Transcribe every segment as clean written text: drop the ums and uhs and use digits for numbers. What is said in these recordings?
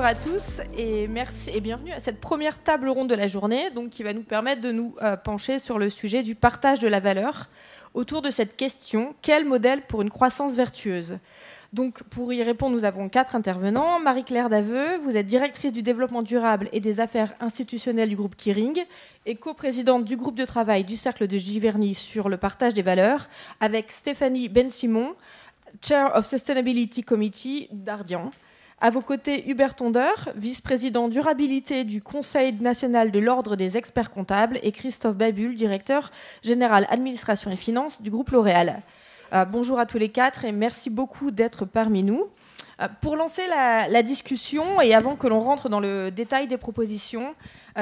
à tous et merci et bienvenue à cette première table ronde de la journée, donc qui va nous permettre de nous pencher sur le sujet du partage de la valeur autour de cette question: quel modèle pour une croissance vertueuse? Donc pour y répondre, nous avons 4 intervenants. Marie-Claire Daveu, vous êtes directrice du développement durable et des affaires institutionnelles du groupe Kering et coprésidente du groupe de travail du Cercle de Giverny sur le partage des valeurs, avec Stéphanie Ben-Simon, Chair of Sustainability Committee d'Ardian. À vos côtés, Hubert Tonder, vice-président durabilité du Conseil national de l'Ordre des experts comptables, et Christophe Babul, directeur général administration et finances du groupe L'Oréal. Bonjour à tous les 4 et merci beaucoup d'être parmi nous. Pour lancer la discussion et avant que l'on rentre dans le détail des propositions,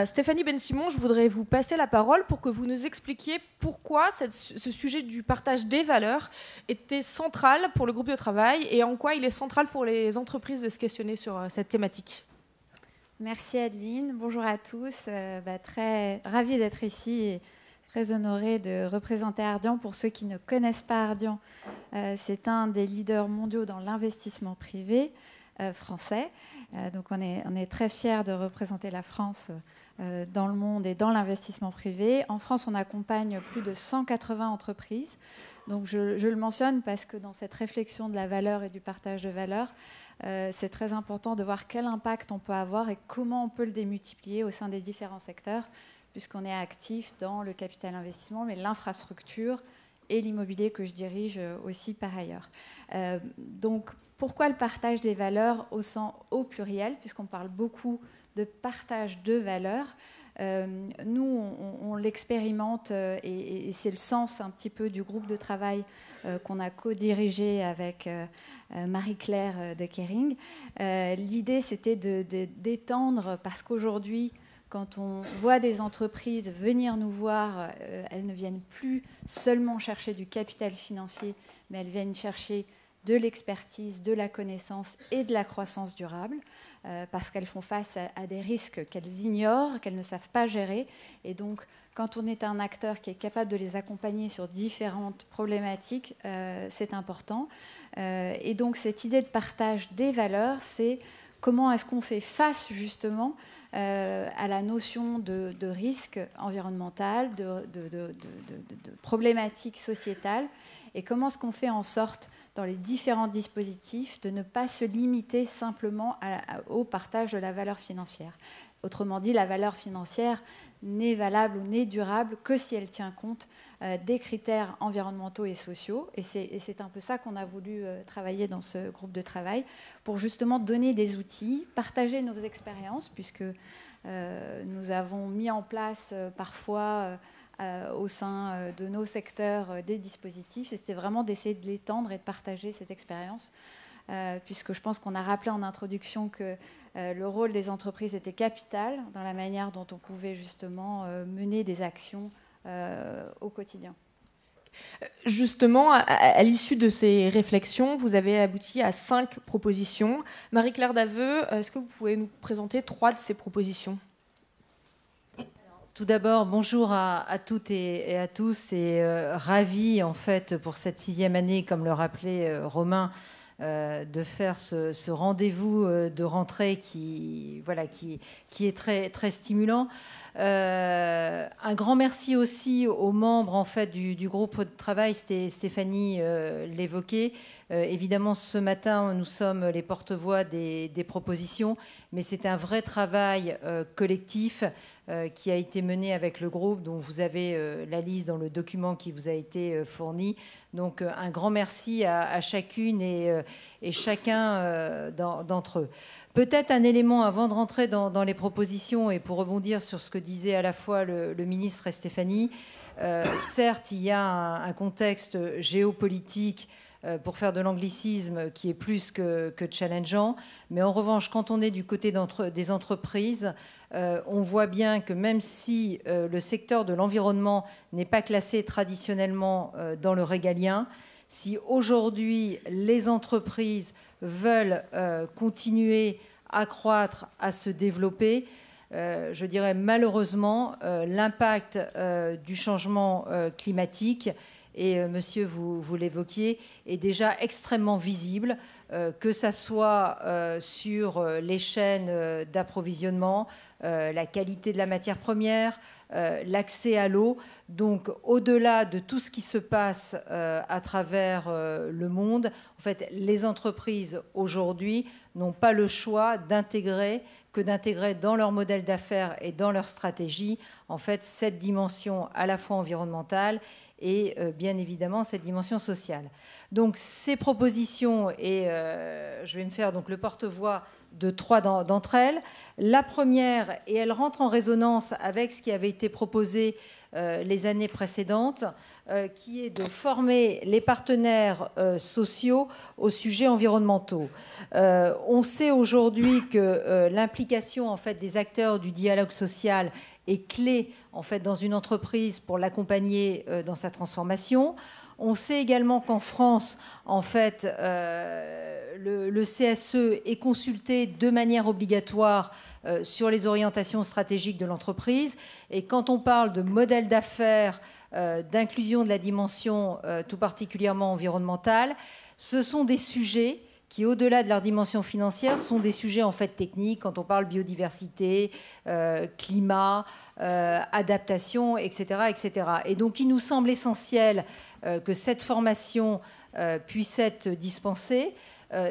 Stéphanie Ben-Simon, je voudrais vous passer la parole pour que vous nous expliquiez pourquoi ce sujet du partage des valeurs était central pour le groupe de travail et en quoi il est central pour les entreprises de se questionner sur cette thématique. Merci Adeline, bonjour à tous, très ravie d'être ici et très honorée de représenter Ardian. Pour ceux qui ne connaissent pas Ardian, c'est un des leaders mondiaux dans l'investissement privé français. Donc on est très fiers de représenter la France dans le monde et dans l'investissement privé. En France, on accompagne plus de 180 entreprises. Donc je le mentionne parce que dans cette réflexion de la valeur et du partage de valeur, c'est très important de voir quel impact on peut avoir et comment on peut le démultiplier au sein des différents secteurs, puisqu'on est actif dans le capital investissement, mais l'infrastructure et l'immobilier que je dirige aussi par ailleurs. Donc, pourquoi le partage des valeurs au pluriel, puisqu'on parle beaucoup de partage de valeurs? Nous, on l'expérimente et c'est le sens un petit peu du groupe de travail qu'on a co-dirigé avec Marie-Claire de Kering. L'idée, c'était d'étendre, parce qu'aujourd'hui, quand on voit des entreprises venir nous voir, elles ne viennent plus seulement chercher du capital financier, mais elles viennent chercher de l'expertise, de la connaissance et de la croissance durable, parce qu'elles font face à des risques qu'elles ignorent, qu'elles ne savent pas gérer. Et donc, quand on est un acteur qui est capable de les accompagner sur différentes problématiques, c'est important. Et donc, cette idée de partage des valeurs, c'est comment est-ce qu'on fait face justement à la notion de risque environnemental, de problématiques sociétales, et comment est-ce qu'on fait en sorte, dans les différents dispositifs, de ne pas se limiter simplement au partage de la valeur financière. Autrement dit, la valeur financière n'est valable ou n'est durable que si elle tient compte des critères environnementaux et sociaux. Et c'est un peu ça qu'on a voulu travailler dans ce groupe de travail, pour justement donner des outils, partager nos expériences, puisque nous avons mis en place parfois au sein de nos secteurs des dispositifs. Et c'était vraiment d'essayer de l'étendre et de partager cette expérience, puisque je pense qu'on a rappelé en introduction que le rôle des entreprises était capital dans la manière dont on pouvait justement mener des actions au quotidien. Justement, à l'issue de ces réflexions, vous avez abouti à 5 propositions. Marie-Claire Daveu, est-ce que vous pouvez nous présenter 3 de ces propositions ? Tout d'abord, bonjour à toutes et à tous, et ravi en fait pour cette 6e année, comme le rappelait Romain, de faire ce rendez-vous de rentrée qui est très, très stimulant. Un grand merci aussi aux membres en fait, du groupe de travail. Stéphanie l'évoquait. Évidemment, ce matin, nous sommes les porte-voix des propositions, mais c'est un vrai travail collectif qui a été mené avec le groupe, dont vous avez la liste dans le document qui vous a été fourni. Donc, un grand merci à chacune et chacun d'entre eux. Peut-être un élément avant de rentrer dans les propositions et pour rebondir sur ce que disait à la fois le ministre et Stéphanie. Certes, il y a un contexte géopolitique, pour faire de l'anglicisme, qui est plus que challengeant. Mais en revanche, quand on est du côté des entreprises, on voit bien que même si le secteur de l'environnement n'est pas classé traditionnellement dans le régalien, si aujourd'hui les entreprises veulent continuer à croître, à se développer, je dirais malheureusement, l'impact du changement climatique, et monsieur, vous l'évoquiez, est déjà extrêmement visible que ça soit sur les chaînes d'approvisionnement, la qualité de la matière première, l'accès à l'eau. Donc, au-delà de tout ce qui se passe à travers le monde, en fait, les entreprises aujourd'hui n'ont pas le choix d'intégrer dans leur modèle d'affaires et dans leur stratégie, en fait, cette dimension à la fois environnementale et bien évidemment cette dimension sociale. Donc, ces propositions, et je vais me faire donc le porte-voix de 3 d'entre elles. La première, et elle rentre en résonance avec ce qui avait été proposé les années précédentes, qui est de former les partenaires sociaux aux sujets environnementaux. On sait aujourd'hui que l'implication en fait des acteurs du dialogue social est clé en fait dans une entreprise pour l'accompagner dans sa transformation. On sait également qu'en France, en fait, le CSE est consulté de manière obligatoire sur les orientations stratégiques de l'entreprise. Et quand on parle de modèle d'affaires, d'inclusion de la dimension tout particulièrement environnementale, ce sont des sujets qui, au-delà de leur dimension financière, sont des sujets en fait techniques, quand on parle biodiversité, climat, adaptation, etc., etc. Et donc, il nous semble essentiel que cette formation puisse être dispensée.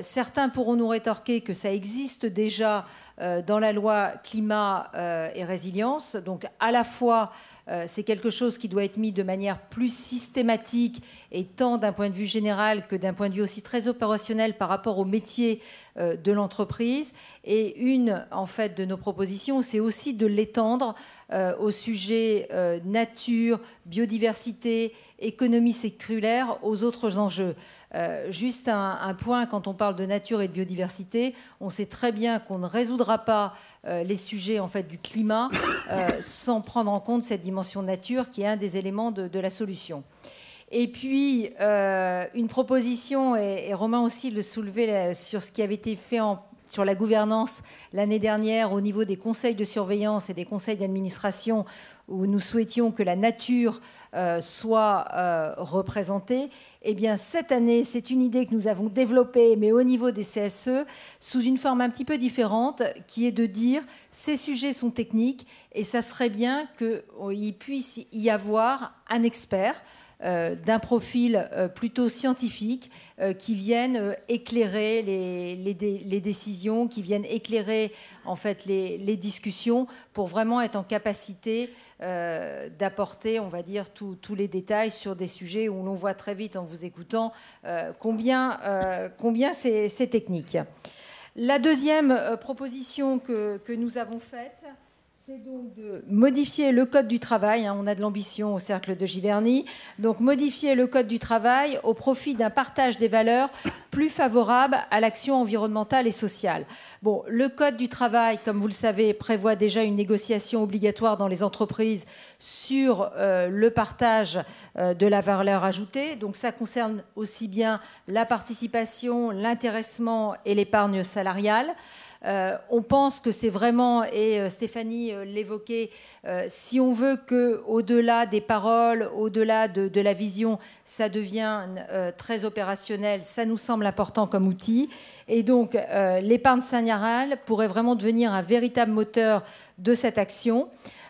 Certains pourront nous rétorquer que ça existe déjà dans la loi climat et résilience. Donc, à la fois, c'est quelque chose qui doit être mis de manière plus systématique et tant d'un point de vue général que d'un point de vue aussi très opérationnel par rapport au métier de l'entreprise. Et une, en fait, de nos propositions, c'est aussi de l'étendre au sujet nature, biodiversité, économie séculaire, aux autres enjeux. Juste un point, quand on parle de nature et de biodiversité, on sait très bien qu'on ne résoudra pas les sujets en fait, du climat sans prendre en compte cette dimension nature qui est un des éléments de la solution. Et puis, une proposition, et Romain aussi le soulevait sur ce qui avait été fait sur la gouvernance l'année dernière au niveau des conseils de surveillance et des conseils d'administration, où nous souhaitions que la nature soit représentée. Eh bien, cette année, c'est une idée que nous avons développée, mais au niveau des CSE, sous une forme un petit peu différente, qui est de dire ces sujets sont techniques et ça serait bien qu'il puisse y avoir un expert d'un profil plutôt scientifique qui viennent éclairer les décisions, qui viennent éclairer en fait les discussions pour vraiment être en capacité d'apporter, on va dire, tous les détails sur des sujets où l'on voit très vite en vous écoutant combien c'est technique. La deuxième proposition que nous avons faite, c'est donc de modifier le Code du travail. On a de l'ambition au Cercle de Giverny. Donc, modifier le Code du travail au profit d'un partage des valeurs plus favorable à l'action environnementale et sociale. Bon, le Code du travail, comme vous le savez, prévoit déjà une négociation obligatoire dans les entreprises sur le partage de la valeur ajoutée. Donc, ça concerne aussi bien la participation, l'intéressement et l'épargne salariale. On pense que c'est vraiment, et Stéphanie l'évoquait, si on veut qu'au-delà des paroles, au-delà de la vision, ça devienne très opérationnel, ça nous semble important comme outil. Et donc, l'épargne salariale pourrait vraiment devenir un véritable moteur de cette action.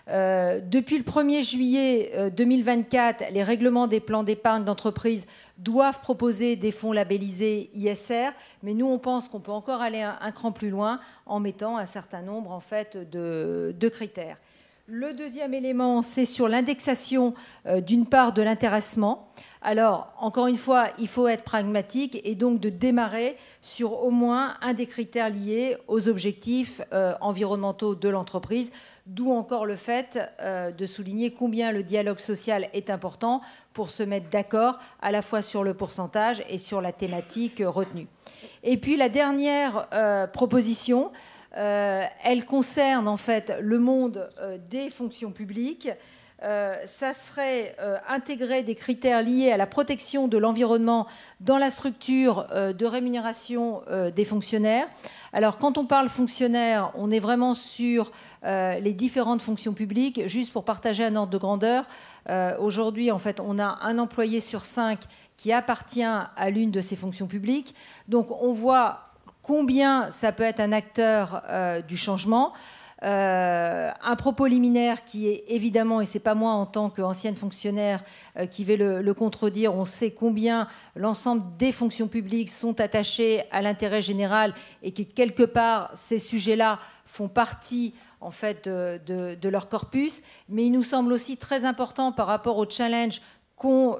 Depuis le 1er juillet 2024, les règlements des plans d'épargne d'entreprise doivent proposer des fonds labellisés ISR, mais nous, on pense qu'on peut encore aller un cran plus loin en mettant un certain nombre en fait, de critères. Le deuxième élément, c'est sur l'indexation d'une part de l'intéressement. Alors, encore une fois, il faut être pragmatique et donc de démarrer sur au moins un des critères liés aux objectifs environnementaux de l'entreprise, d'où encore le fait de souligner combien le dialogue social est important pour se mettre d'accord à la fois sur le pourcentage et sur la thématique retenue. Et puis la dernière proposition, elle concerne en fait le monde des fonctions publiques. ça serait intégrer des critères liés à la protection de l'environnement dans la structure de rémunération des fonctionnaires. Alors, quand on parle fonctionnaires, on est vraiment sur les différentes fonctions publiques. Juste pour partager un ordre de grandeur, aujourd'hui, en fait, on a un employé sur 5 qui appartient à l'une de ces fonctions publiques. Donc, on voit combien ça peut être un acteur du changement. Un propos liminaire qui est évidemment, et ce n'est pas moi en tant qu'ancienne fonctionnaire qui vais le contredire, on sait combien l'ensemble des fonctions publiques sont attachées à l'intérêt général et que quelque part ces sujets-là font partie en fait de leur corpus, mais il nous semble aussi très important par rapport au challenge qu'ont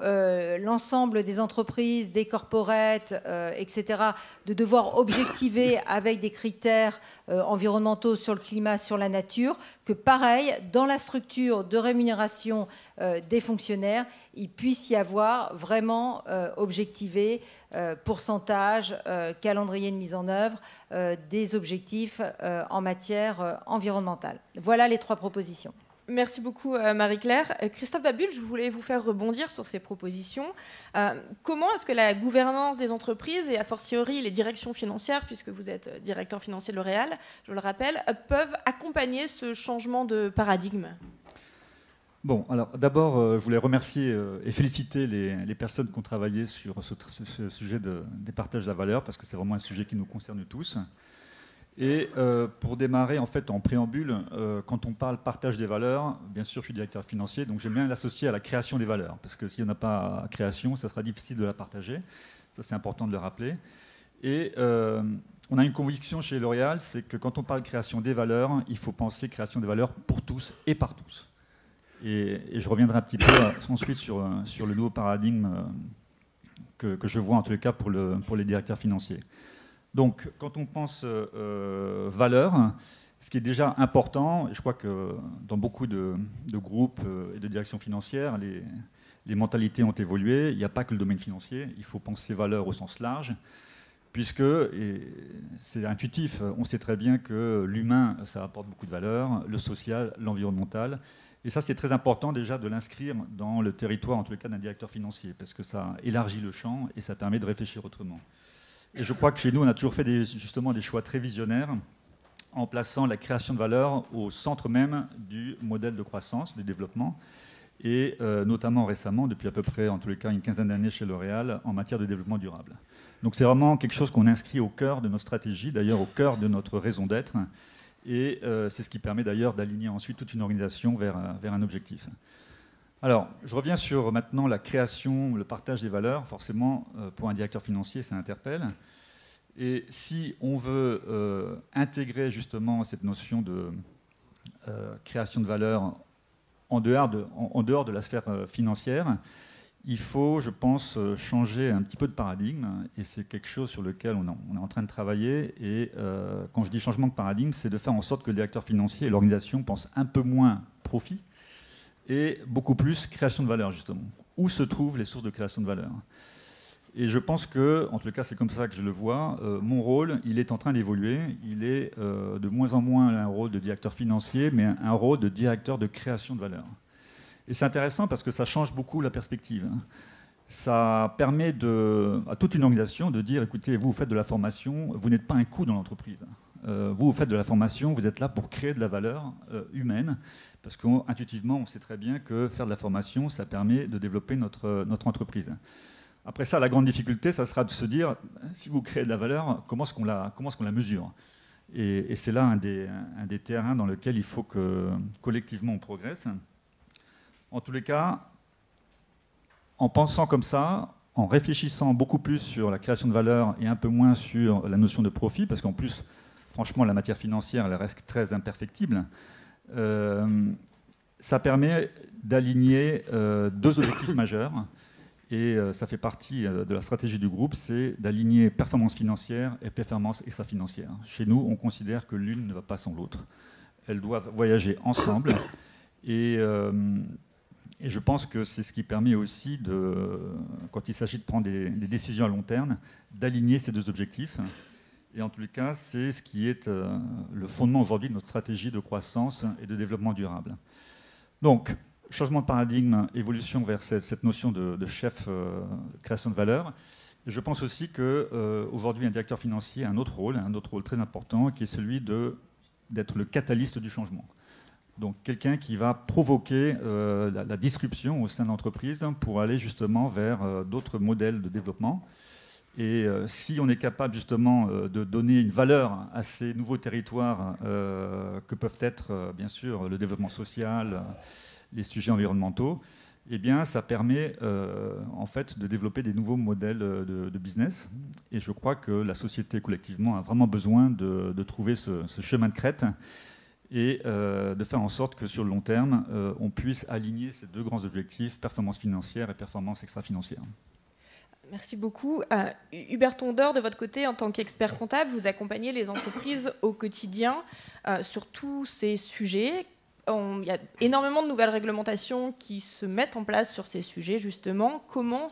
l'ensemble des entreprises, des corporates, etc., de devoir objectiver avec des critères environnementaux sur le climat, sur la nature, que pareil, dans la structure de rémunération des fonctionnaires, il puisse y avoir vraiment objectivé pourcentage, calendrier de mise en œuvre des objectifs en matière environnementale. Voilà les 3 propositions. Merci beaucoup Marie-Claire. Christophe Babule, je voulais vous faire rebondir sur ces propositions. Comment est-ce que la gouvernance des entreprises et a fortiori les directions financières, puisque vous êtes directeur financier de L'Oréal, je le rappelle, peuvent accompagner ce changement de paradigme ? Bon, alors d'abord, je voulais remercier et féliciter les personnes qui ont travaillé sur ce sujet des partages de la valeur, parce que c'est vraiment un sujet qui nous concerne tous. Et pour démarrer, en fait, en préambule, quand on parle partage des valeurs, bien sûr, je suis directeur financier, donc j'aime bien l'associer à la création des valeurs, parce que s'il n'y en a pas création, ça sera difficile de la partager. Ça, c'est important de le rappeler. Et on a une conviction chez L'Oréal, c'est que quand on parle création des valeurs, il faut penser création des valeurs pour tous et par tous. Et je reviendrai un petit peu ensuite sur le nouveau paradigme que je vois, en tous les cas, pour les directeurs financiers. Donc, quand on pense valeur, ce qui est déjà important, et je crois que dans beaucoup de groupes et de directions financières, les mentalités ont évolué. Il n'y a pas que le domaine financier, il faut penser valeur au sens large, puisque, et c'est intuitif, on sait très bien que l'humain, ça apporte beaucoup de valeur, le social, l'environnemental. Et ça, c'est très important déjà de l'inscrire dans le territoire, en tous les cas d'un directeur financier, parce que ça élargit le champ et ça permet de réfléchir autrement. Et je crois que chez nous, on a toujours fait justement des choix très visionnaires en plaçant la création de valeur au centre même du modèle de croissance, du développement, et notamment récemment, depuis à peu près, en tous les cas, une quinzaine d'années chez L'Oréal, en matière de développement durable. Donc c'est vraiment quelque chose qu'on inscrit au cœur de nos stratégies, d'ailleurs au cœur de notre raison d'être, et c'est ce qui permet d'ailleurs d'aligner ensuite toute une organisation vers un objectif. Alors, je reviens sur maintenant la création, le partage des valeurs. Forcément, pour un directeur financier, ça interpelle. Et si on veut intégrer justement cette notion de création de valeur en dehors de la sphère financière, il faut, je pense, changer un petit peu de paradigme. Et c'est quelque chose sur lequel on est en train de travailler. Et quand je dis changement de paradigme, c'est de faire en sorte que le directeur financier et l'organisation pensent un peu moins profit et beaucoup plus création de valeur, justement. Où se trouvent les sources de création de valeur ? Et je pense que, en tout cas, c'est comme ça que je le vois, mon rôle, il est en train d'évoluer. Il est de moins en moins un rôle de directeur financier, mais un rôle de directeur de création de valeur. Et c'est intéressant parce que ça change beaucoup la perspective. Ça permet à toute une organisation de dire, écoutez, vous faites de la formation, vous n'êtes pas un coût dans l'entreprise. Vous faites de la formation, vous êtes là pour créer de la valeur humaine. Parce qu'intuitivement, on sait très bien que faire de la formation, ça permet de développer notre entreprise. Après ça, la grande difficulté, ça sera de se dire, si vous créez de la valeur, comment est-ce qu'on la mesure ? Et c'est là un des terrains dans lequel il faut que collectivement on progresse. En tous les cas, en pensant comme ça, en réfléchissant beaucoup plus sur la création de valeur et un peu moins sur la notion de profit, parce qu'en plus, franchement, la matière financière, elle reste très imperfectible. Ça permet d'aligner 2 objectifs majeurs et ça fait partie de la stratégie du groupe, c'est d'aligner performance financière et performance extra-financière. Chez nous, on considère que l'une ne va pas sans l'autre. Elles doivent voyager ensemble et je pense que c'est ce qui permet aussi, quand il s'agit de prendre des décisions à long terme, d'aligner ces 2 objectifs. Et en tous les cas, c'est ce qui est le fondement aujourd'hui de notre stratégie de croissance et de développement durable. Donc, changement de paradigme, évolution vers cette notion de chef création de valeur. Et je pense aussi qu'aujourd'hui, un directeur financier a un autre rôle très important, qui est celui d'être le catalyste du changement. Donc quelqu'un qui va provoquer la disruption au sein de l'entreprise pour aller justement vers d'autres modèles de développement. Et si on est capable justement de donner une valeur à ces nouveaux territoires que peuvent être bien sûr le développement social, les sujets environnementaux, eh bien ça permet en fait de développer des nouveaux modèles de business. Et je crois que la société collectivement a vraiment besoin de trouver ce chemin de crête et de faire en sorte que sur le long terme, on puisse aligner ces deux grands objectifs, performance financière et performance extra-financière. Merci beaucoup. Hubert Tondeur, de votre côté, en tant qu'expert comptable, vous accompagnez les entreprises au quotidien sur tous ces sujets. Il y a énormément de nouvelles réglementations qui se mettent en place sur ces sujets, justement. Comment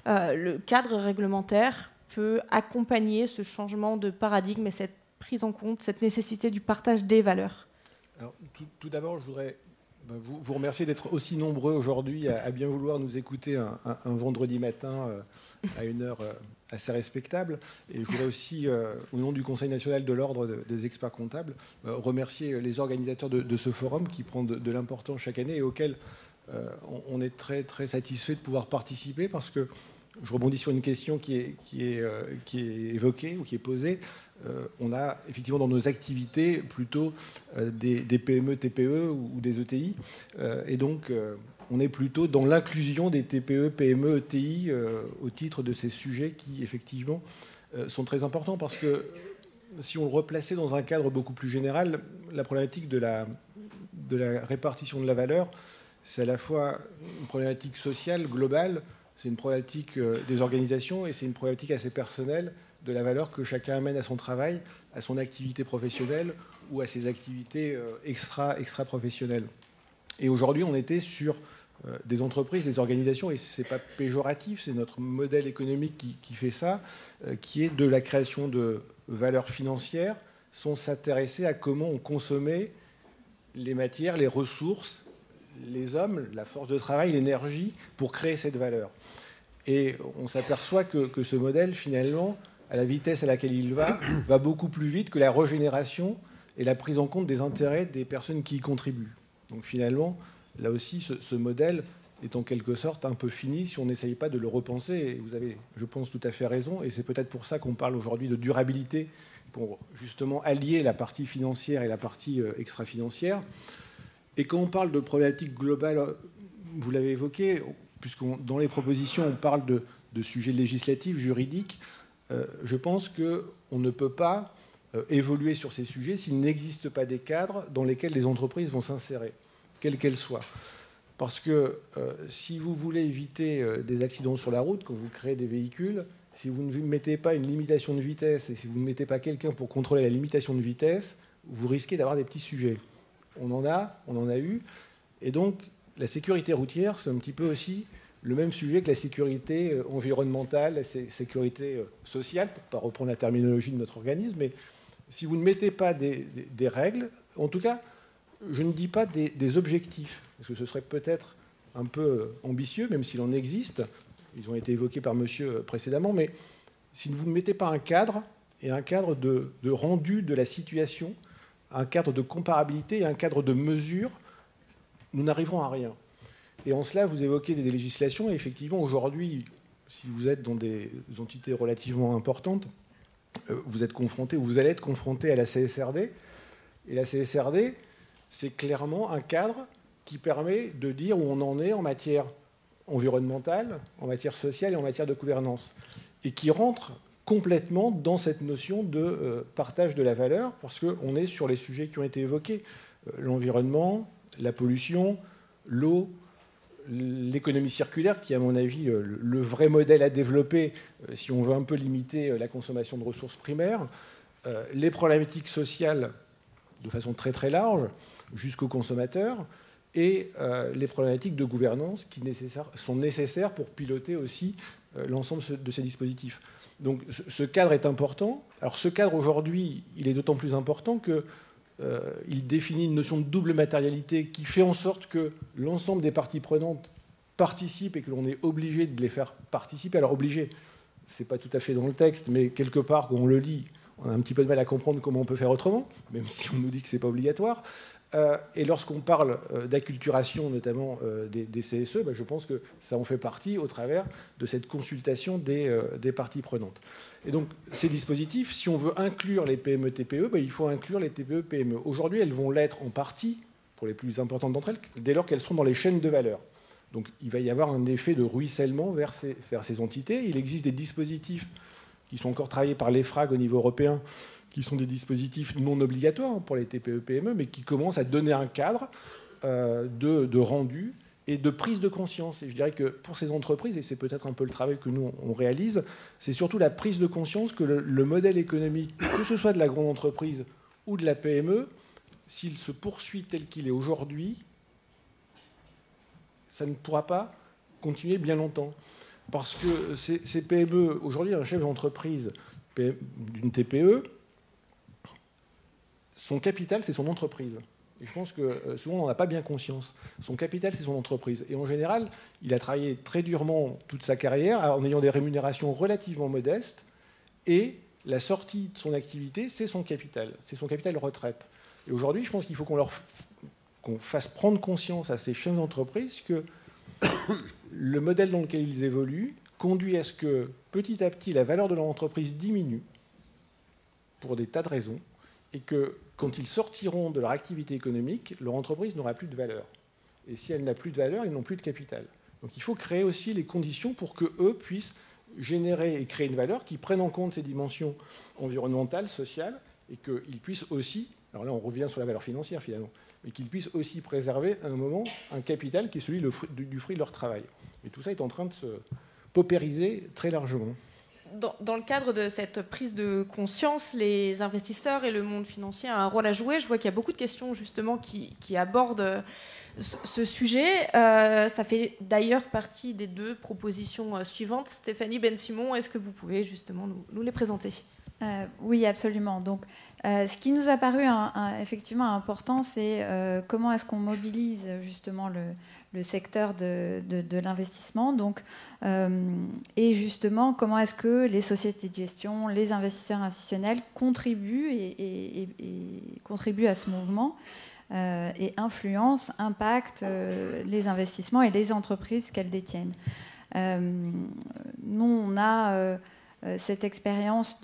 le cadre réglementaire peut accompagner ce changement de paradigme et cette prise en compte, cette nécessité du partage des valeurs? Alors, tout d'abord, je voudrais vous remercier d'être aussi nombreux aujourd'hui à bien vouloir nous écouter un vendredi matin à une heure assez respectable. Et je voudrais aussi, au nom du Conseil national de l'ordre des experts comptables, remercier les organisateurs de ce forum qui prend de l'importance chaque année et auquel on est très, très satisfait de pouvoir participer parce que je rebondis sur une question qui est évoquée ou qui est posée. On a effectivement dans nos activités plutôt des PME, TPE ou des ETI. Et donc, on est plutôt dans l'inclusion des TPE, PME, ETI au titre de ces sujets qui, effectivement, sont très importants. Parce que si on le replaçait dans un cadre beaucoup plus général, la problématique de la répartition de la valeur, c'est à la fois une problématique sociale, globale, c'est une problématique des organisations et c'est une problématique assez personnelle de la valeur que chacun amène à son travail, à son activité professionnelle ou à ses activités extra-professionnelles. Et aujourd'hui, on était sur des entreprises, des organisations, et ce n'est pas péjoratif, c'est notre modèle économique qui fait ça, qui est de la création de valeurs financières, sans s'intéresser à comment on consommait les matières, les ressources, les hommes, la force de travail, l'énergie pour créer cette valeur. Et on s'aperçoit que ce modèle, finalement, à la vitesse à laquelle il va beaucoup plus vite que la régénération et la prise en compte des intérêts des personnes qui y contribuent. Donc finalement, là aussi, ce modèle est en quelque sorte un peu fini si on n'essaye pas de le repenser. Et vous avez, je pense, tout à fait raison. Et c'est peut-être pour ça qu'on parle aujourd'hui de durabilité, pour justement allier la partie financière et la partie extra-financière. Et quand on parle de problématiques globales, vous l'avez évoqué, puisque dans les propositions, on parle de sujets législatifs, juridiques, je pense qu'on ne peut pas évoluer sur ces sujets s'il n'existe pas des cadres dans lesquels les entreprises vont s'insérer, quelles qu'elles soient. Parce que si vous voulez éviter des accidents sur la route, quand vous créez des véhicules, si vous ne mettez pas une limitation de vitesse et si vous ne mettez pas quelqu'un pour contrôler la limitation de vitesse, vous risquez d'avoir des petits sujets. On en a eu. Et donc, la sécurité routière, c'est un petit peu aussi le même sujet que la sécurité environnementale, la sécurité sociale, pour ne pas reprendre la terminologie de notre organisme. Mais si vous ne mettez pas des règles, en tout cas, je ne dis pas des objectifs, parce que ce serait peut-être un peu ambitieux, même s'il en existe. Ils ont été évoqués par monsieur précédemment. Mais si vous ne mettez pas un cadre, et un cadre de rendu de la situation, un cadre de comparabilité et un cadre de mesure, nous n'arriverons à rien. Et en cela, vous évoquez des législations. Et effectivement, aujourd'hui, si vous êtes dans des entités relativement importantes, vous êtes confronté, ou vous allez être confronté à la CSRD. Et la CSRD, c'est clairement un cadre qui permet de dire où on en est en matière environnementale, en matière sociale et en matière de gouvernance. Et qui rentre complètement dans cette notion de partage de la valeur, parce qu'on est sur les sujets qui ont été évoqués. L'environnement, la pollution, l'eau, l'économie circulaire, qui est à mon avis le vrai modèle à développer si on veut un peu limiter la consommation de ressources primaires, les problématiques sociales de façon très très large, jusqu'aux consommateurs, et les problématiques de gouvernance qui sont nécessaires pour piloter aussi l'ensemble de ces dispositifs. Donc ce cadre est important. Alors ce cadre aujourd'hui, il est d'autant plus important que il définit une notion de double matérialité qui fait en sorte que l'ensemble des parties prenantes participent et que l'on est obligé de les faire participer. Alors obligé, ce n'est pas tout à fait dans le texte, mais quelque part, quand on le lit, on a un petit peu de mal à comprendre comment on peut faire autrement, même si on nous dit que ce n'est pas obligatoire. Et lorsqu'on parle d'acculturation, notamment des CSE, je pense que ça en fait partie au travers de cette consultation des parties prenantes. Et donc, ces dispositifs, si on veut inclure les PME-TPE, il faut inclure les TPE-PME. Aujourd'hui, elles vont l'être en partie, pour les plus importantes d'entre elles, dès lors qu'elles seront dans les chaînes de valeur. Donc, il va y avoir un effet de ruissellement vers ces entités. Il existe des dispositifs qui sont encore travaillés par l'EFRAG au niveau européen, qui sont des dispositifs non obligatoires pour les TPE-PME, mais qui commencent à donner un cadre de rendu et de prise de conscience. Et je dirais que pour ces entreprises, et c'est peut-être un peu le travail que nous, on réalise, c'est surtout la prise de conscience que le modèle économique, que ce soit de la grande entreprise ou de la PME, s'il se poursuit tel qu'il est aujourd'hui, ça ne pourra pas continuer bien longtemps. Parce que ces PME, aujourd'hui, un chef d'entreprise d'une TPE, son capital, c'est son entreprise. Et je pense que souvent, on n'en a pas bien conscience. Son capital, c'est son entreprise. Et en général, il a travaillé très durement toute sa carrière en ayant des rémunérations relativement modestes. Et la sortie de son activité, c'est son capital. C'est son capital de retraite. Et aujourd'hui, je pense qu'il faut qu'on fasse prendre conscience à ces chefs d'entreprise que le modèle dans lequel ils évoluent conduit à ce que, petit à petit, la valeur de leur entreprise diminue pour des tas de raisons, et que, quand ils sortiront de leur activité économique, leur entreprise n'aura plus de valeur. Et si elle n'a plus de valeur, ils n'ont plus de capital. Donc il faut créer aussi les conditions pour qu'eux puissent générer et créer une valeur qui prenne en compte ces dimensions environnementales, sociales, et qu'ils puissent aussi, alors là on revient sur la valeur financière finalement, mais qu'ils puissent aussi préserver à un moment un capital qui est celui du fruit de leur travail. Et tout ça est en train de se paupériser très largement. Dans le cadre de cette prise de conscience, les investisseurs et le monde financier ont un rôle à jouer. Je vois qu'il y a beaucoup de questions justement qui abordent ce sujet. Ça fait d'ailleurs partie des deux propositions suivantes. Stéphanie Ben-Simon, est-ce que vous pouvez justement nous les présenter ? Oui, absolument. Donc, ce qui nous a paru effectivement important, c'est comment est-ce qu'on mobilise justement le secteur de l'investissement. Donc, et justement, comment est-ce que les sociétés de gestion, les investisseurs institutionnels contribuent et contribuent à ce mouvement et influencent, impactent les investissements et les entreprises qu'elles détiennent. Nous, on a cette expérience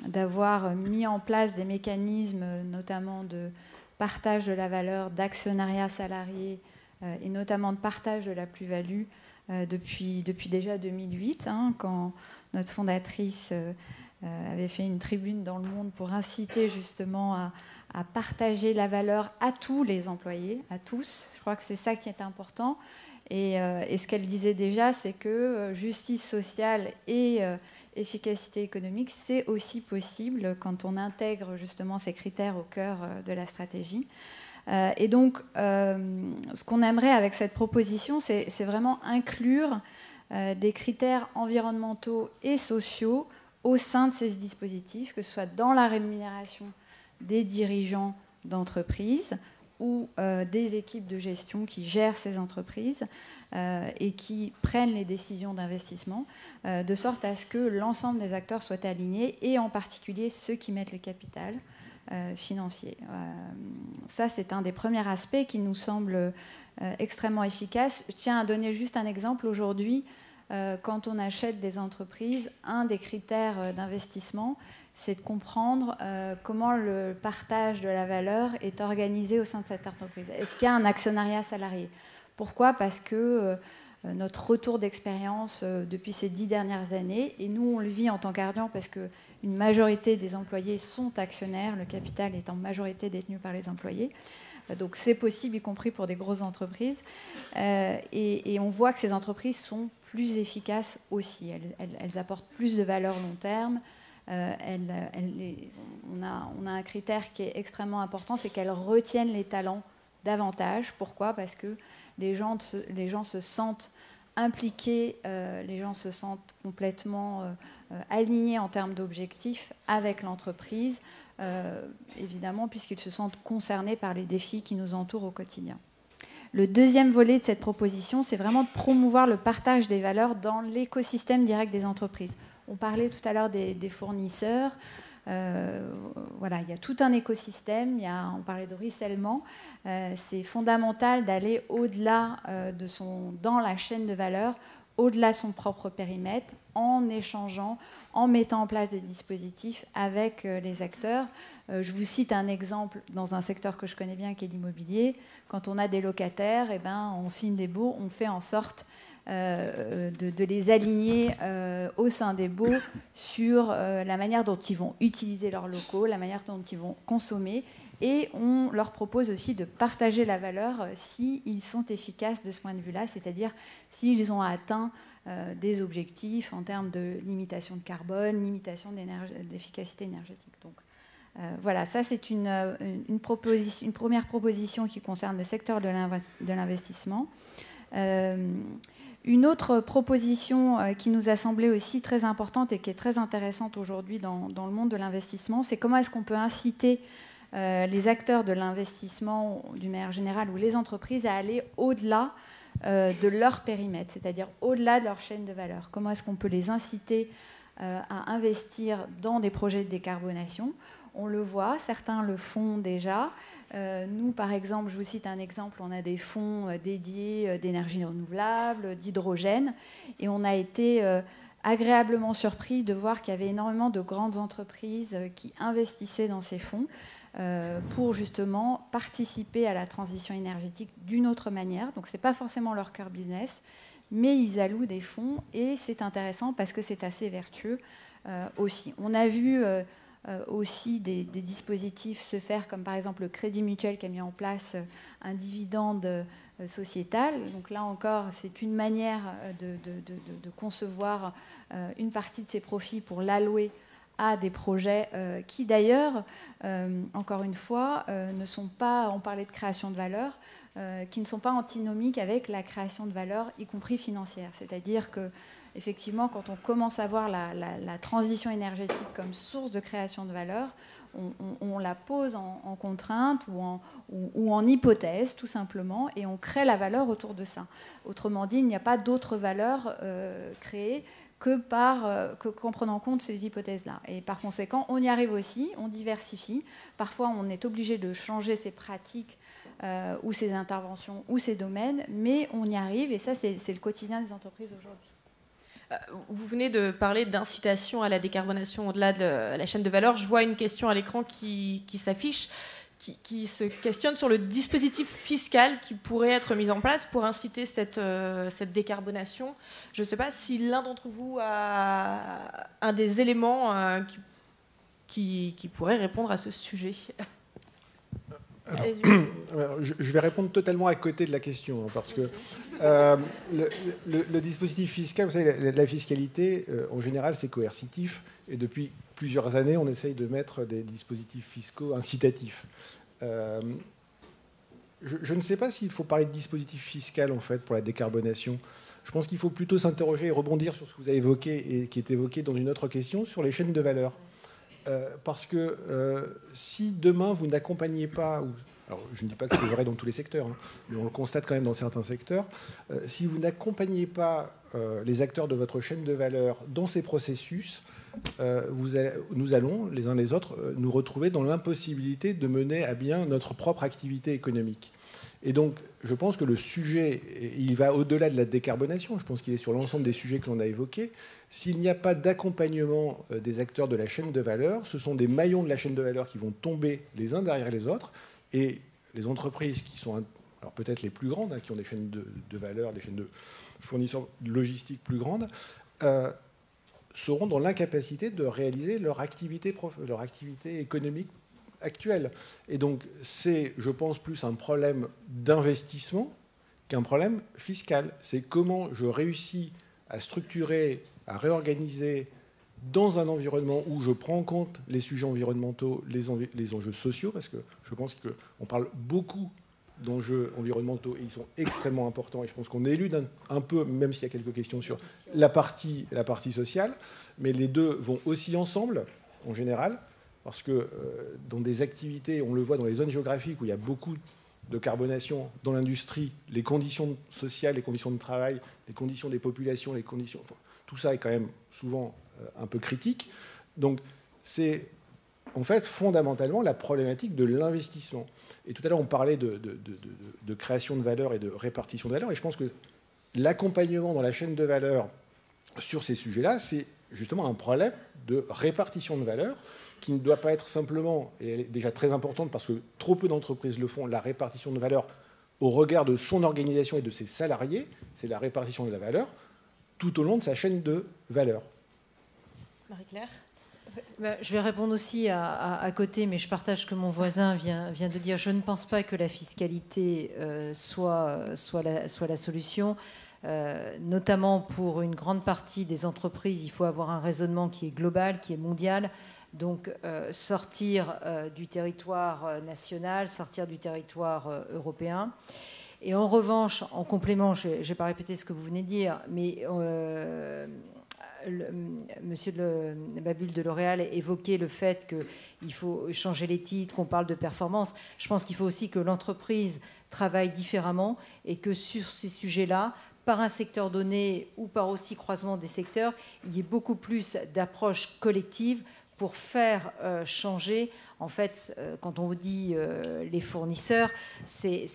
d'avoir mis en place des mécanismes, notamment de partage de la valeur, d'actionnariat salarié et notamment de partage de la plus-value depuis déjà 2008, quand notre fondatrice avait fait une tribune dans Le Monde pour inciter justement à partager la valeur à tous les employés, à tous. Je crois que c'est ça qui est important. Et ce qu'elle disait déjà, c'est que justice sociale et efficacité économique, c'est aussi possible quand on intègre justement ces critères au cœur de la stratégie. Et donc, ce qu'on aimerait avec cette proposition, c'est vraiment inclure des critères environnementaux et sociaux au sein de ces dispositifs, que ce soit dans la rémunération des dirigeants d'entreprises ou des équipes de gestion qui gèrent ces entreprises et qui prennent les décisions d'investissement, de sorte à ce que l'ensemble des acteurs soient alignés, et en particulier ceux qui mettent le capital financier. Ça, c'est un des premiers aspects qui nous semble extrêmement efficace. Je tiens à donner juste un exemple. Aujourd'hui, quand on achète des entreprises, un des critères d'investissement, c'est de comprendre comment le partage de la valeur est organisé au sein de cette entreprise. Est-ce qu'il y a un actionnariat salarié ? Pourquoi ? Parce que notre retour d'expérience depuis ces 10 dernières années, et nous on le vit en tant qu'Ardian parce qu'une majorité des employés sont actionnaires, le capital est en majorité détenu par les employés, donc c'est possible y compris pour des grosses entreprises, et on voit que ces entreprises sont plus efficaces aussi, elles apportent plus de valeur long terme. On a un critère qui est extrêmement important, c'est qu'elles retiennent les talents davantage. Pourquoi ? Parce que les gens se sentent impliqués, les gens se sentent complètement alignés en termes d'objectifs avec l'entreprise, évidemment, puisqu'ils se sentent concernés par les défis qui nous entourent au quotidien. Le deuxième volet de cette proposition, c'est vraiment de promouvoir le partage des valeurs dans l'écosystème direct des entreprises. On parlait tout à l'heure des fournisseurs. Voilà, il y a tout un écosystème. On parlait de ruissellement. C'est fondamental d'aller au-delà dans la chaîne de valeur, au-delà de son propre périmètre, en échangeant, en mettant en place des dispositifs avec les acteurs. Je vous cite un exemple dans un secteur que je connais bien, qui est l'immobilier. Quand on a des locataires, on signe des baux, on fait en sorte de les aligner au sein des baux sur la manière dont ils vont utiliser leurs locaux, la manière dont ils vont consommer. Et on leur propose aussi de partager la valeur s'ils sont efficaces de ce point de vue-là, c'est-à-dire s'ils ont atteint des objectifs en termes de limitation de carbone, limitation d'efficacité énergétique. Donc voilà, ça c'est une première proposition qui concerne le secteur de l'investissement. Une autre proposition qui nous a semblé aussi très importante et qui est très intéressante aujourd'hui dans le monde de l'investissement, c'est comment est-ce qu'on peut inciter les acteurs de l'investissement, d'une manière générale, ou les entreprises, à aller au-delà de leur périmètre, c'est-à-dire au-delà de leur chaîne de valeur. Comment est-ce qu'on peut les inciter à investir dans des projets de décarbonation? On le voit, certains le font déjà. Nous, par exemple, je vous cite un exemple, on a des fonds dédiés d'énergie renouvelable, d'hydrogène, et on a été agréablement surpris de voir qu'il y avait énormément de grandes entreprises qui investissaient dans ces fonds pour justement participer à la transition énergétique d'une autre manière. Donc ce n'est pas forcément leur cœur business, mais ils allouent des fonds et c'est intéressant parce que c'est assez vertueux aussi. On a vu aussi des dispositifs se faire, comme par exemple le Crédit Mutuel qui a mis en place un dividende sociétal. Donc là encore, c'est une manière de concevoir une partie de ses profits pour l'allouer à des projets qui d'ailleurs, encore une fois, ne sont pas, on parlait de création de valeur, qui ne sont pas antinomiques avec la création de valeur, y compris financière. C'est-à-dire que effectivement, quand on commence à voir la transition énergétique comme source de création de valeur, on la pose en contrainte ou en hypothèse, tout simplement, et on crée la valeur autour de ça. Autrement dit, il n'y a pas d'autre valeur créée qu'en prenant en compte ces hypothèses-là. Et par conséquent, on y arrive aussi, on diversifie. Parfois, on est obligé de changer ses pratiques ou ses interventions ou ses domaines, mais on y arrive, et ça, c'est le quotidien des entreprises aujourd'hui. Vous venez de parler d'incitation à la décarbonation au-delà de la chaîne de valeur. Je vois une question à l'écran qui s'affiche, qui se questionne sur le dispositif fiscal qui pourrait être mis en place pour inciter cette décarbonation. Je ne sais pas si l'un d'entre vous a un des éléments qui pourrait répondre à ce sujet. Alors, je vais répondre totalement à côté de la question, parce que le dispositif fiscal, vous savez, la fiscalité, en général, c'est coercitif, et depuis plusieurs années, on essaye de mettre des dispositifs fiscaux incitatifs. Je ne sais pas s'il faut parler de dispositif fiscal, en fait, pour la décarbonation. Je pense qu'il faut plutôt s'interroger et rebondir sur ce que vous avez évoqué, et qui est évoqué dans une autre question, sur les chaînes de valeur. Parce que si demain vous n'accompagnez pas, alors je ne dis pas que c'est vrai dans tous les secteurs, hein, mais on le constate quand même dans certains secteurs, si vous n'accompagnez pas les acteurs de votre chaîne de valeur dans ces processus, nous allons, les uns les autres, nous retrouver dans l'impossibilité de mener à bien notre propre activité économique. Et donc, je pense que le sujet, il va au-delà de la décarbonation. Je pense qu'il est sur l'ensemble des sujets que l'on a évoqués. S'il n'y a pas d'accompagnement des acteurs de la chaîne de valeur, ce sont des maillons de la chaîne de valeur qui vont tomber les uns derrière les autres. Et les entreprises qui sont, alors peut-être les plus grandes, hein, qui ont des chaînes de valeur, des chaînes de fournisseurs logistiques plus grandes, seront dans l'incapacité de réaliser leur activité économique actuelle. Et donc, c'est, je pense, plus un problème d'investissement qu'un problème fiscal. C'est comment je réussis à structurer, à réorganiser dans un environnement où je prends en compte les sujets environnementaux, les enjeux sociaux, parce que je pense qu'on parle beaucoup d'enjeux environnementaux, et ils sont extrêmement importants, et je pense qu'on élude un peu, même s'il y a quelques questions sur la partie sociale, mais les deux vont aussi ensemble, en général, parce que dans des activités, on le voit dans les zones géographiques où il y a beaucoup de carbonation dans l'industrie, les conditions sociales, les conditions de travail, les conditions des populations, les conditions, enfin, tout ça est quand même souvent un peu critique. Donc c'est en fait fondamentalement la problématique de l'investissement. Et tout à l'heure on parlait de création de valeur et de répartition de valeur, et je pense que l'accompagnement dans la chaîne de valeur sur ces sujets-là, c'est justement un problème de répartition de valeur qui ne doit pas être simplement, et elle est déjà très importante parce que trop peu d'entreprises le font, la répartition de valeur au regard de son organisation et de ses salariés, c'est la répartition de la valeur tout au long de sa chaîne de valeur. Marie-Claire ? Je vais répondre aussi à côté, mais je partage ce que mon voisin vient de dire. Je ne pense pas que la fiscalité soit la solution. Notamment pour une grande partie des entreprises, il faut avoir un raisonnement qui est global, qui est mondial. Donc sortir du territoire national, sortir du territoire européen. Et en revanche, en complément, je ne vais pas répéter ce que vous venez de dire, mais Monsieur Babul de L'Oréal évoquait le fait qu'il faut changer les titres, qu'on parle de performance. Je pense qu'il faut aussi que l'entreprise travaille différemment et que sur ces sujets-là, par un secteur donné ou par aussi croisement des secteurs, il y ait beaucoup plus d'approches collectives pour faire changer. En fait, quand on dit les fournisseurs, c'est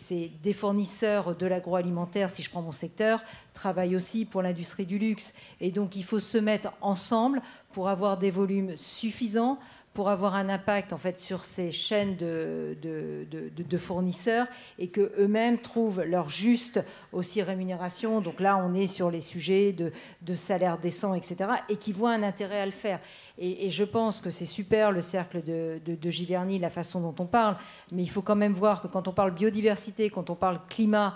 des fournisseurs de l'agroalimentaire, si je prends mon secteur, travaillent aussi pour l'industrie du luxe. Et donc, il faut se mettre ensemble pour avoir des volumes suffisants, pour avoir un impact en fait sur ces chaînes de fournisseurs et qu'eux-mêmes trouvent leur juste aussi rémunération. Donc là, on est sur les sujets de salaire décent, etc. et qui voient un intérêt à le faire. Et je pense que c'est super le cercle de Giverny, la façon dont on parle, mais il faut quand même voir que quand on parle biodiversité, quand on parle climat,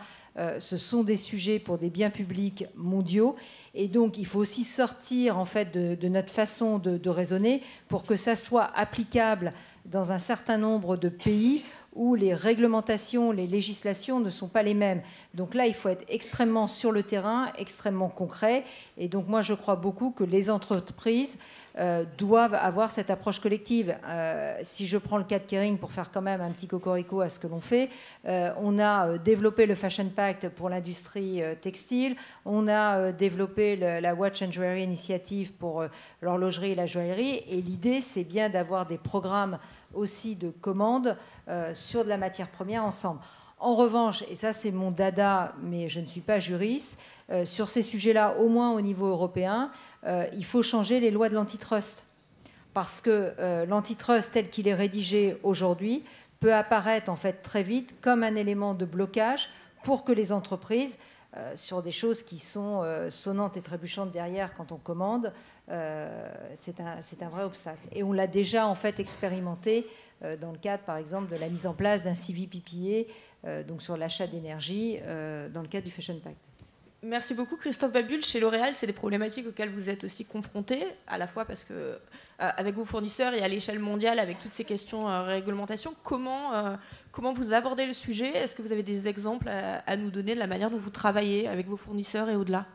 ce sont des sujets pour des biens publics mondiaux. Et donc, il faut aussi sortir en fait, de notre façon de raisonner pour que ça soit applicable dans un certain nombre de pays où les réglementations, les législations ne sont pas les mêmes. Donc là, il faut être extrêmement sur le terrain, extrêmement concret. Et donc, moi, je crois beaucoup que les entreprises doivent avoir cette approche collective. Si je prends le cas de Kering pour faire quand même un petit cocorico à ce que l'on fait, on a développé le Fashion Pact pour l'industrie textile, on a développé la Watch and Jewelry Initiative pour l'horlogerie et la joaillerie, et l'idée, c'est bien d'avoir des programmes aussi de commandes sur de la matière première ensemble. En revanche, et ça c'est mon dada, mais je ne suis pas juriste, sur ces sujets-là, au moins au niveau européen, il faut changer les lois de l'antitrust. Parce que l'antitrust tel qu'il est rédigé aujourd'hui peut apparaître en fait très vite comme un élément de blocage pour que les entreprises, sur des choses qui sont sonnantes et trébuchantes derrière quand on commande, c'est un vrai obstacle. Et on l'a déjà en fait expérimenté dans le cadre, par exemple, de la mise en place d'un CVPPA, donc sur l'achat d'énergie, dans le cadre du Fashion Pact. Merci beaucoup Christophe Babul. Chez L'Oréal, c'est des problématiques auxquelles vous êtes aussi confrontés, à la fois parce que avec vos fournisseurs et à l'échelle mondiale, avec toutes ces questions réglementation, comment vous abordez le sujet? Est-ce que vous avez des exemples à nous donner de la manière dont vous travaillez avec vos fournisseurs et au-delà?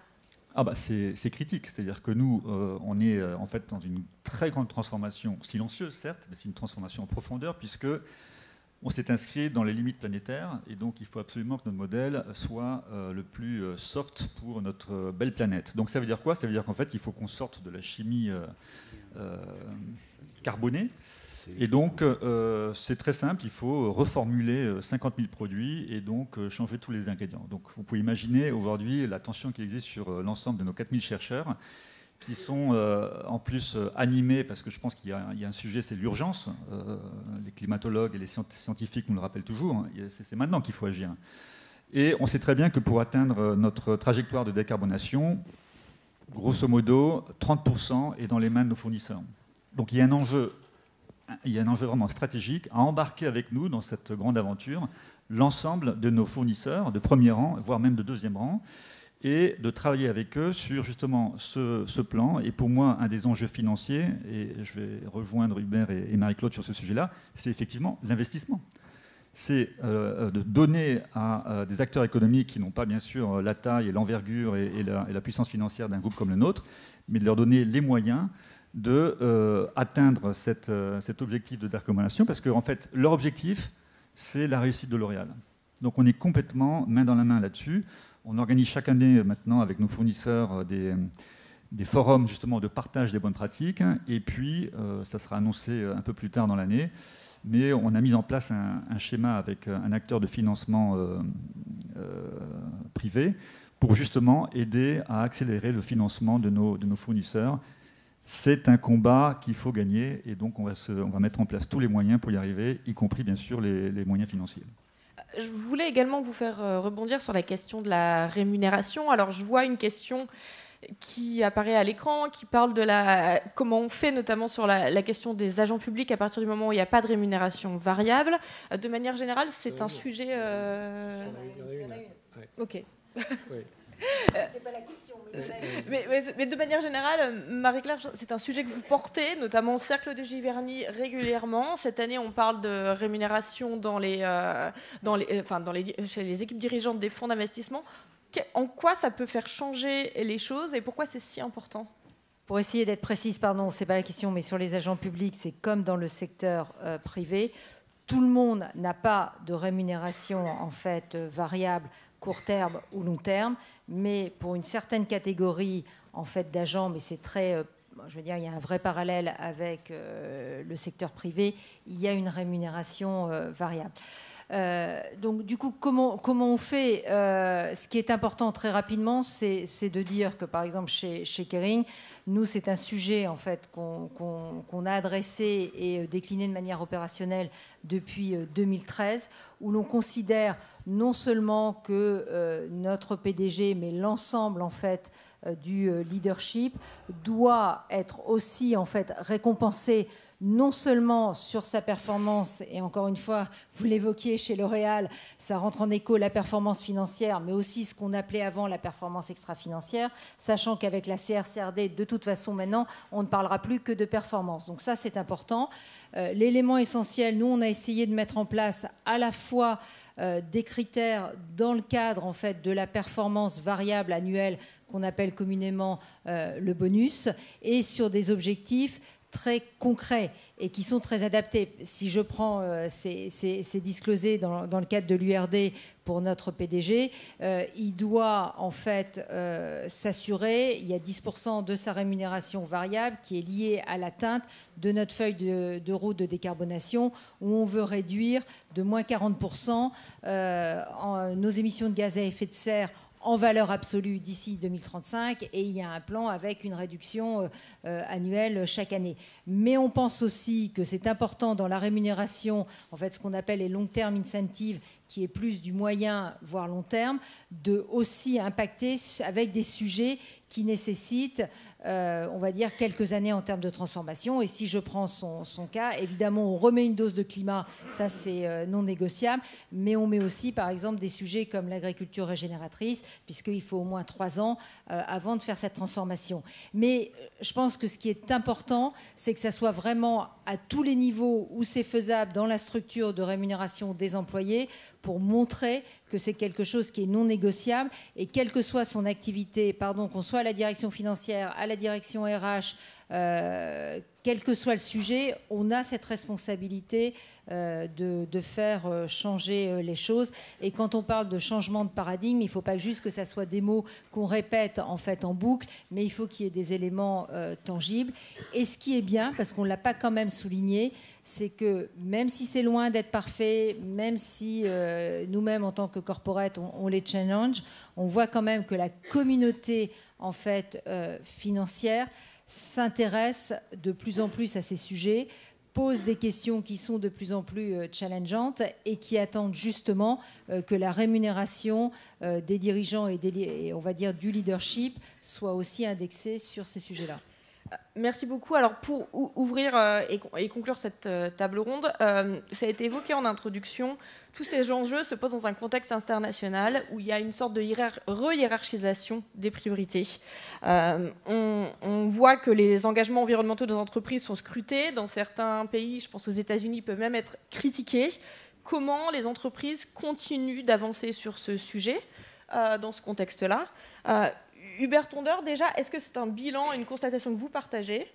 C'est critique, c'est-à-dire que nous, on est en fait dans une très grande transformation silencieuse, certes, mais c'est une transformation en profondeur, puisque on s'est inscrit dans les limites planétaires, et donc il faut absolument que notre modèle soit le plus soft pour notre belle planète. Donc ça veut dire quoi? Ça veut dire qu'en fait, il faut qu'on sorte de la chimie carbonée. Et donc, c'est très simple, il faut reformuler 50 000 produits et donc changer tous les ingrédients. Donc, vous pouvez imaginer aujourd'hui la tension qui existe sur l'ensemble de nos 4000 chercheurs qui sont en plus animés, parce que je pense qu'il y a un sujet, c'est l'urgence. Les climatologues et les scientifiques nous le rappellent toujours, hein, c'est maintenant qu'il faut agir. Et on sait très bien que pour atteindre notre trajectoire de décarbonation, grosso modo, 30% est dans les mains de nos fournisseurs. Donc il y a un enjeu vraiment stratégique à embarquer avec nous dans cette grande aventure l'ensemble de nos fournisseurs de premier rang, voire même de deuxième rang, et de travailler avec eux sur justement ce plan. Et pour moi, un des enjeux financiers, et je vais rejoindre Hubert et Marie-Claude sur ce sujet-là, c'est effectivement l'investissement. c'est de donner à des acteurs économiques qui n'ont pas bien sûr la taille et l'envergure et la puissance financière d'un groupe comme le nôtre, mais de leur donner les moyens d'atteindre cet objectif de décarbonation, parce qu'en fait, leur objectif, c'est la réussite de L'Oréal. Donc on est complètement main dans la main là-dessus. On organise chaque année maintenant avec nos fournisseurs des forums justement de partage des bonnes pratiques, et puis ça sera annoncé un peu plus tard dans l'année, mais on a mis en place un schéma avec un acteur de financement privé pour justement aider à accélérer le financement de nos fournisseurs. C'est un combat qu'il faut gagner, et donc on va mettre en place tous les moyens pour y arriver, y compris bien sûr les moyens financiers. Je voulais également vous faire rebondir sur la question de la rémunération. Alors je vois une question qui apparaît à l'écran, qui parle de comment on fait notamment sur la question des agents publics à partir du moment où il n'y a pas de rémunération variable. De manière générale, c'est un sujet... Il y en a une. Ok. Oui. C'était pas la question. Mais de manière générale, Marie-Claire, c'est un sujet que vous portez, notamment au Cercle de Giverny régulièrement. Cette année, on parle de rémunération chez les équipes dirigeantes des fonds d'investissement. En quoi ça peut faire changer les choses et pourquoi c'est si important ? Pour essayer d'être précise, pardon, c'est pas la question, mais sur les agents publics, c'est comme dans le secteur privé. Tout le monde n'a pas de rémunération en fait variable court terme ou long terme, mais pour une certaine catégorie en fait d'agents, mais c'est très, je veux dire, il y a un vrai parallèle avec le secteur privé, il y a une rémunération variable. Donc du coup, comment on fait ce qui est important très rapidement, c'est de dire que par exemple chez Kering, nous c'est un sujet en fait qu'on a adressé et décliné de manière opérationnelle depuis 2013, où l'on considère non seulement que notre PDG, mais l'ensemble en fait du leadership doit être aussi en fait récompensé non seulement sur sa performance, et encore une fois, vous l'évoquiez chez L'Oréal, ça rentre en écho la performance financière, mais aussi ce qu'on appelait avant la performance extra-financière, sachant qu'avec la CRCRD, de toute façon, maintenant, on ne parlera plus que de performance. Donc ça, c'est important. L'élément essentiel, nous, on a essayé de mettre en place à la fois des critères dans le cadre en fait, de la performance variable annuelle qu'on appelle communément le bonus, et sur des objectifs très concrets et qui sont très adaptés. Si je prends c'est disclosé dans le cadre de l'URD pour notre PDG, il doit en fait s'assurer, il y a 10% de sa rémunération variable qui est liée à l'atteinte de notre feuille de route de décarbonation, où on veut réduire de moins 40% nos émissions de gaz à effet de serre en valeur absolue d'ici 2035, et il y a un plan avec une réduction annuelle chaque année. Mais on pense aussi que c'est important dans la rémunération, en fait, ce qu'on appelle les long-term incentives, qui est plus du moyen, voire long terme, de aussi impacter avec des sujets qui nécessitent, on va dire, quelques années en termes de transformation. Et si je prends son cas, évidemment, on remet une dose de climat, ça c'est non négociable, mais on met aussi, par exemple, des sujets comme l'agriculture régénératrice, puisqu'il faut au moins 3 ans avant de faire cette transformation. Mais je pense que ce qui est important, c'est que ça soit vraiment à tous les niveaux où c'est faisable dans la structure de rémunération des employés, pour montrer que c'est quelque chose qui est non négociable, et quelle que soit son activité, qu'on soit à la direction financière, à la direction RH, quel que soit le sujet, on a cette responsabilité de faire changer les choses. Et quand on parle de changement de paradigme, il ne faut pas juste que ça soit des mots qu'on répète en fait en boucle, mais il faut qu'il y ait des éléments tangibles. Et ce qui est bien, parce qu'on ne l'a pas quand même souligné, c'est que même si c'est loin d'être parfait, même si nous-mêmes en tant que corporate on les challenge, on voit quand même que la communauté en fait financière s'intéresse de plus en plus à ces sujets, pose des questions qui sont de plus en plus challengeantes et qui attendent justement que la rémunération des dirigeants et on va dire du leadership soit aussi indexée sur ces sujets-là. Merci beaucoup. Alors pour ouvrir et conclure cette table ronde, ça a été évoqué en introduction, tous ces enjeux se posent dans un contexte international où il y a une sorte de re-hiérarchisation des priorités. On voit que les engagements environnementaux des entreprises sont scrutés. Dans certains pays, je pense aux États-Unis, peuvent même être critiqués. comment les entreprises continuent d'avancer sur ce sujet dans ce contexte-là. Hubert Tonder, déjà, est-ce que c'est un bilan, une constatation que vous partagez,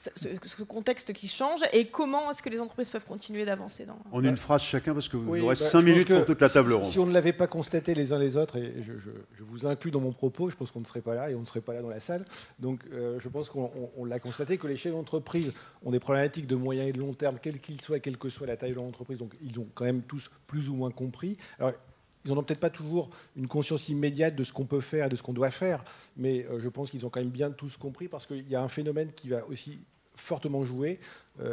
ce contexte qui change, et comment est-ce que les entreprises peuvent continuer d'avancer En une phrase chacun, parce que vous aurez je 5 minutes pense pour toute la table ronde. Si on ne l'avait pas constaté les uns les autres, et je vous inclus dans mon propos, je pense qu'on ne serait pas là et on ne serait pas là dans la salle. Donc je pense qu'on l'a constaté que les chefs d'entreprise ont des problématiques de moyen et de long terme, quels qu'ils soient, quelle que soit la taille de leur entreprise. Donc ils ont quand même tous plus ou moins compris. Alors, ils n'ont peut-être pas toujours une conscience immédiate de ce qu'on peut faire et de ce qu'on doit faire, mais je pense qu'ils ont quand même bien tous compris, parce qu'il y a un phénomène qui va aussi fortement jouer,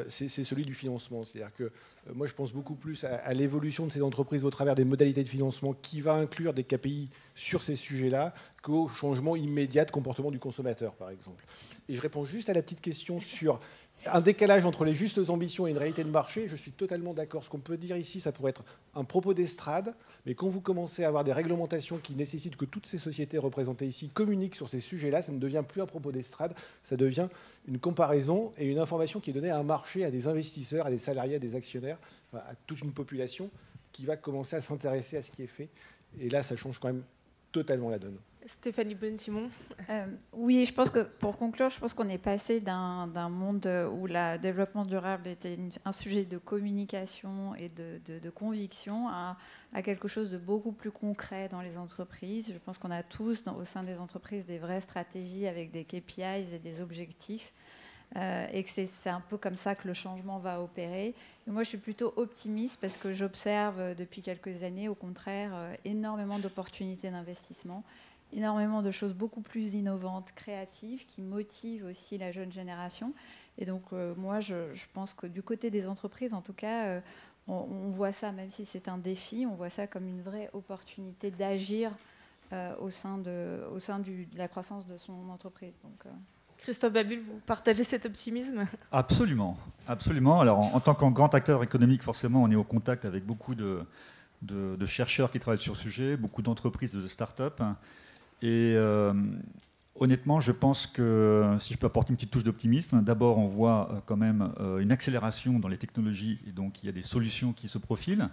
c'est celui du financement. C'est-à-dire que moi, je pense beaucoup plus à l'évolution de ces entreprises au travers des modalités de financement qui va inclure des KPI sur ces sujets-là qu'au changement immédiat de comportement du consommateur, par exemple. Et je réponds juste à la petite question sur un décalage entre les justes ambitions et une réalité de marché. Je suis totalement d'accord. Ce qu'on peut dire ici, ça pourrait être un propos d'estrade, mais quand vous commencez à avoir des réglementations qui nécessitent que toutes ces sociétés représentées ici communiquent sur ces sujets-là, ça ne devient plus un propos d'estrade, ça devient une comparaison et une information qui est donnée à un marché, à des investisseurs, à des salariés, à des actionnaires, à toute une population qui va commencer à s'intéresser à ce qui est fait. Et là, ça change quand même totalement la donne. Stéphanie Bonne-Simon. Oui, je pense que pour conclure, je pense qu'on est passé d'un monde où le développement durable était un sujet de communication et de conviction à quelque chose de beaucoup plus concret dans les entreprises. Je pense qu'on a tous au sein des entreprises des vraies stratégies avec des KPIs et des objectifs. Et que c'est un peu comme ça que le changement va opérer. Et moi, je suis plutôt optimiste parce que j'observe depuis quelques années, au contraire, énormément d'opportunités d'investissement, énormément de choses beaucoup plus innovantes, créatives, qui motivent aussi la jeune génération. Et donc, moi, je pense que du côté des entreprises, en tout cas, on voit ça, même si c'est un défi, on voit ça comme une vraie opportunité d'agir au sein de la croissance de son entreprise. Donc, Christophe Babule, vous partagez cet optimisme ? Absolument, absolument. Alors, en tant qu'un grand acteur économique, forcément, on est au contact avec beaucoup de chercheurs qui travaillent sur le sujet, beaucoup d'entreprises, de start-up. Et honnêtement, je pense que, si je peux apporter une petite touche d'optimisme, d'abord, on voit quand même une accélération dans les technologies, et donc il y a des solutions qui se profilent,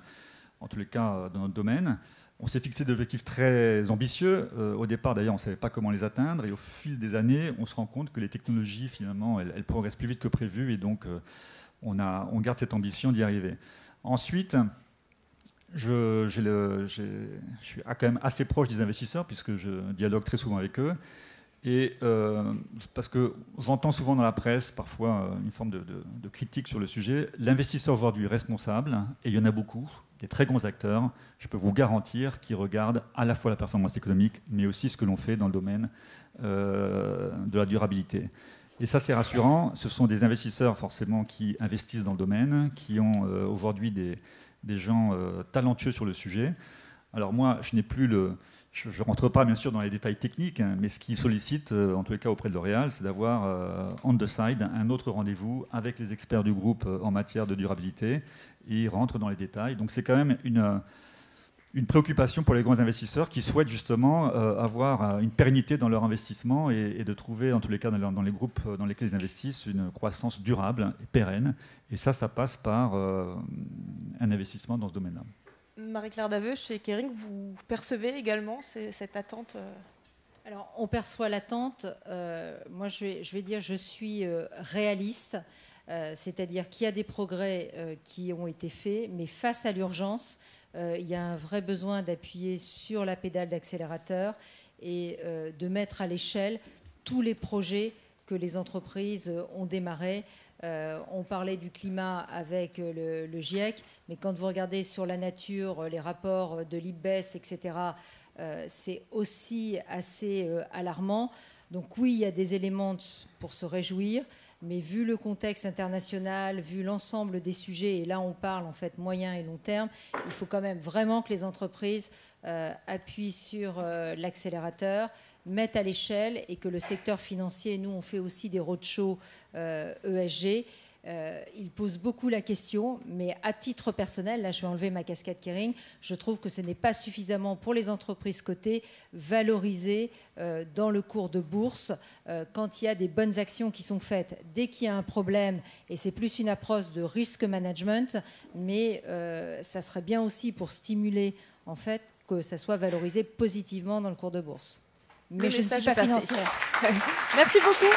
en tous les cas dans notre domaine. On s'est fixé des objectifs très ambitieux. Au départ, d'ailleurs, on ne savait pas comment les atteindre. Et au fil des années, on se rend compte que les technologies, finalement, elles progressent plus vite que prévu. Et donc, on garde cette ambition d'y arriver. Ensuite, je suis quand même assez proche des investisseurs, puisque je dialogue très souvent avec eux. Et parce que j'entends souvent dans la presse, parfois, une forme de critique sur le sujet. L'investisseur aujourd'hui est responsable, et il y en a beaucoup, des très grands acteurs, je peux vous garantir, qui regardent à la fois la performance économique, mais aussi ce que l'on fait dans le domaine de la durabilité. Et ça, c'est rassurant. Ce sont des investisseurs, forcément, qui investissent dans le domaine, qui ont aujourd'hui des gens talentueux sur le sujet. Alors moi, je n'ai plus je ne rentre pas bien sûr dans les détails techniques, hein, mais ce qui sollicite, en tous les cas auprès de L'Oréal, c'est d'avoir on the side un autre rendez-vous avec les experts du groupe en matière de durabilité. Et ils rentrent dans les détails. Donc c'est quand même une préoccupation pour les grands investisseurs qui souhaitent justement avoir une pérennité dans leur investissement et de trouver, en tous les cas dans les groupes dans lesquels ils investissent, une croissance durable et pérenne. Et ça passe par un investissement dans ce domaine-là. Marie-Claire Daveux, chez Kering, vous percevez également cette attente Alors, on perçoit l'attente. Moi, je vais dire, je suis réaliste, c'est-à-dire qu'il y a des progrès qui ont été faits, mais face à l'urgence, il y a un vrai besoin d'appuyer sur la pédale d'accélérateur et de mettre à l'échelle tous les projets que les entreprises ont démarrés. On parlait du climat avec le GIEC, mais quand vous regardez sur la nature, les rapports de l'IPBES, etc., c'est aussi assez alarmant. Donc oui, il y a des éléments pour se réjouir, mais vu le contexte international, vu l'ensemble des sujets, et là on parle en fait moyen et long terme, il faut quand même vraiment que les entreprises appuient sur l'accélérateur, mettent à l'échelle et que le secteur financier, nous on fait aussi des roadshows ESG, il pose beaucoup la question, mais à titre personnel, là je vais enlever ma casquette Kering, je trouve que ce n'est pas suffisamment pour les entreprises cotées valorisées dans le cours de bourse quand il y a des bonnes actions qui sont faites. Dès qu'il y a un problème, et c'est plus une approche de risk management, mais ça serait bien aussi pour stimuler en fait que ça soit valorisé positivement dans le cours de bourse. Mais je ne suis pas financière. Merci beaucoup.